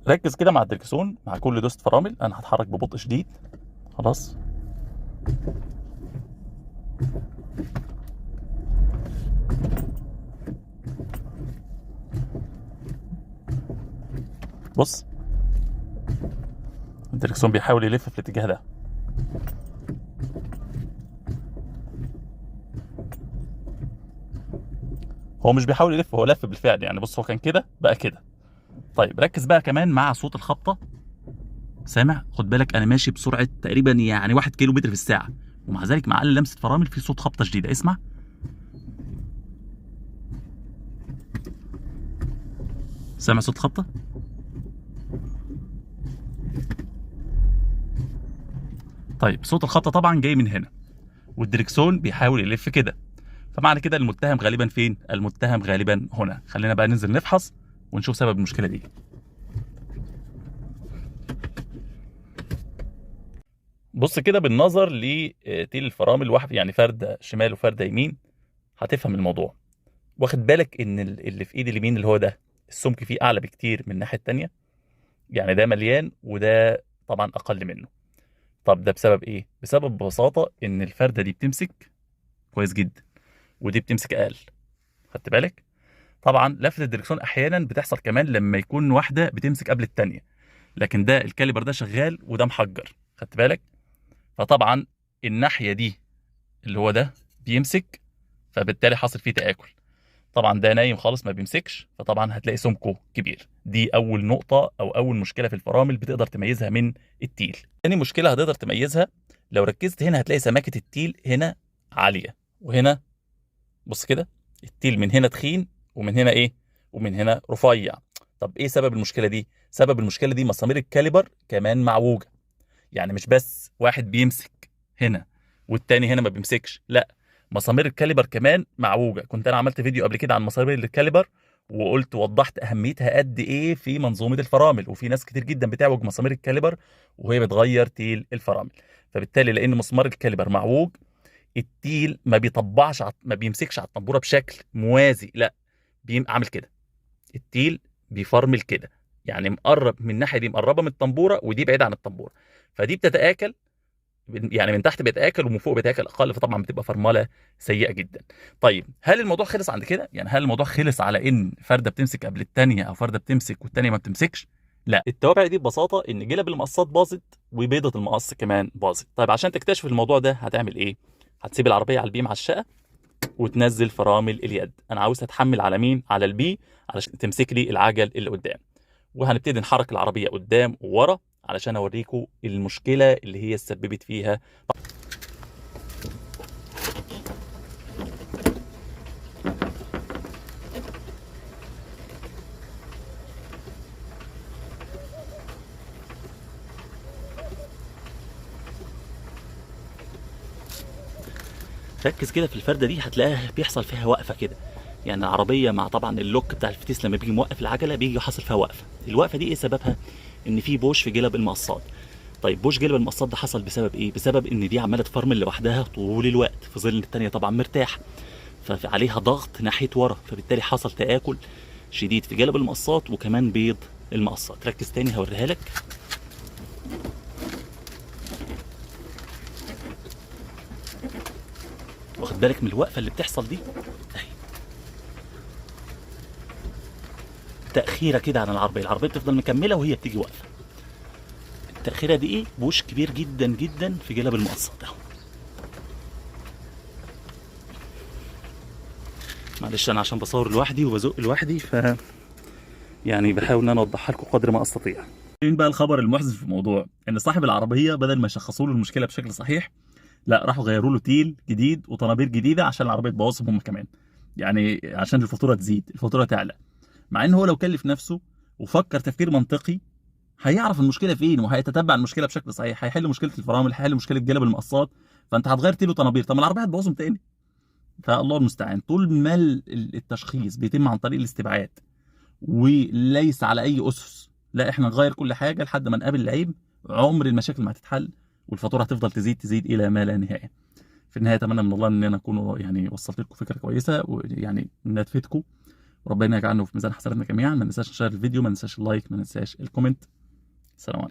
ركز كده مع الدركسون، مع كل دوست فرامل انا هتحرك ببطء شديد. خلاص. بص، الدركسون بيحاول يلف في الاتجاه ده. هو مش بيحاول يلف، هو لف بالفعل يعني. بص، هو كان كده بقى كده. طيب ركز بقى كمان مع صوت الخبطه. سامع؟ خد بالك انا ماشي بسرعه تقريبا يعني 1 كيلو متر في الساعه، ومع ذلك مع اقل لمسه فرامل في صوت خبطه شديده. اسمع. سامع صوت خبطه؟ طيب صوت الخبطه طبعا جاي من هنا، والدركسون بيحاول يلف كده، فمعنى كده المتهم غالبا فين؟ المتهم غالبا هنا. خلينا بقى ننزل نفحص ونشوف سبب المشكله دي. بص كده بالنظر لتيل الفرامل، واحد يعني فرده شمال وفرده يمين، هتفهم الموضوع. واخد بالك ان اللي في ايد اليمين اللي هو ده السمك فيه اعلى بكتير من الناحيه التانيه؟ يعني ده مليان وده طبعا اقل منه. طب ده بسبب ايه؟ بسبب ببساطه ان الفرده دي بتمسك كويس جدا ودي بتمسك اقل. خدت بالك؟ طبعا لفه الدركسيون احيانا بتحصل كمان لما يكون واحده بتمسك قبل التانيه، لكن ده الكاليبر ده شغال وده محجر. خدت بالك؟ فطبعا الناحيه دي اللي هو ده بيمسك، فبالتالي حاصل فيه تآكل. طبعا ده نايم خالص ما بيمسكش، فطبعا هتلاقي سمكه كبير. دي اول نقطه او اول مشكله في الفرامل بتقدر تميزها من التيل. تاني مشكله هتقدر تميزها، لو ركزت هنا هتلاقي سماكه التيل هنا عاليه، وهنا بص كده التيل من هنا تخين ومن هنا ايه، ومن هنا رفيع. طب ايه سبب المشكله دي؟ سبب المشكله دي مسامير الكاليبر كمان معوجه. يعني مش بس واحد بيمسك هنا والتاني هنا ما بيمسكش، لا، مسامير الكاليبر كمان معوجه. كنت انا عملت فيديو قبل كده عن مسامير الكاليبر، وقلت وضحت اهميتها قد ايه في منظومه الفرامل، وفي ناس كتير جدا بتعوج مسامير الكاليبر وهي بتغير تيل الفرامل. فبالتالي لان مسمار الكاليبر معوج، التيل ما بيطبعش ما بيمسكش على الطنبوره بشكل موازي، لا، عامل كده. التيل بيفرمل كده، يعني مقرب من الناحيه دي، مقربه من الطنبوره ودي بعيده عن الطنبوره، فدي بتتاكل. يعني من تحت بيتاكل ومن فوق بيتاكل اقل، فطبعا بتبقى فرمله سيئه جدا. طيب هل الموضوع خلص عند كده؟ يعني هل الموضوع خلص على ان فرده بتمسك قبل الثانيه او فرده بتمسك والثانيه ما بتمسكش؟ لا، التوابع دي ببساطه ان جلب المقصات باظت وبيضه المقص كمان باظت. طيب عشان تكتشف الموضوع ده هتعمل ايه؟ هتسيب العربيه على البي معشقه وتنزل فرامل اليد. انا عاوزها تحمل على مين؟ على البي، علشان تمسك لي العجل اللي قدام. وهنبتدي نحرك العربيه قدام وورا علشان اوريكم المشكله اللي هي سببت فيها. ركز كده في الفرده دي، هتلاقيها بيحصل فيها وقفه كده. يعني العربيه مع طبعا اللوك بتاع الفتيس لما بيجي موقف العجله بيجي حاصل فيها وقفه. الوقفه دي ايه سببها؟ ان في بوش في جلب المقصات. طيب بوش جلب المقصات ده حصل بسبب ايه؟ بسبب ان دي عماله تفرمل لوحدها طول الوقت في ظل الثانيه طبعا مرتاح، فعليها ضغط ناحيه ورا، فبالتالي حصل تآكل شديد في جلب المقصات وكمان بيض المقصات. ركز تاني هوريها لك. واخد بالك من الوقفه اللي بتحصل دي؟ اهي تأخيرة كده عن العربية بتفضل مكملة وهي بتيجي واقفة. التأخيرة دي ايه؟ بوش كبير جدا جدا في جلب المقصات اهو. معلش انا عشان بصور لوحدي وبزق لوحدي، يعني بحاول ان انا اوضحها لكم قدر ما استطيع. فين بقى الخبر المحزن في الموضوع؟ ان صاحب العربيه بدل ما يشخصوا له المشكله بشكل صحيح، لا، راحوا غيروا له تيل جديد وطنابير جديده عشان العربيه تبوظهم هم كمان. يعني عشان الفاتوره تزيد، الفاتوره تعلى. مع ان هو لو كلف نفسه وفكر تفكير منطقي هيعرف المشكله فين وهيتتبع المشكله بشكل صحيح، هيحل مشكله الفرامل، هيحل مشكله جلب المقصات. فانت هتغير تيل وطنابير، طب ما العربيه هتبوظهم تاني. فالله المستعان. طول ما التشخيص بيتم عن طريق الاستبعاد وليس على اي اسس، لا احنا نغير كل حاجه لحد ما نقابل العيب، عمر المشاكل ما هتتحل والفاتوره هتفضل تزيد تزيد الى ما لا نهايه. في النهايه اتمنى من الله ان انا اكون يعني وصلت لكم فكره كويسه، ويعني انها تفيدكم، وربنا يجعله في ميزان حسناتنا جميعا. ما ننساش نشير الفيديو، ما ننساش اللايك، ما ننساش الكومنت. السلام عليكم.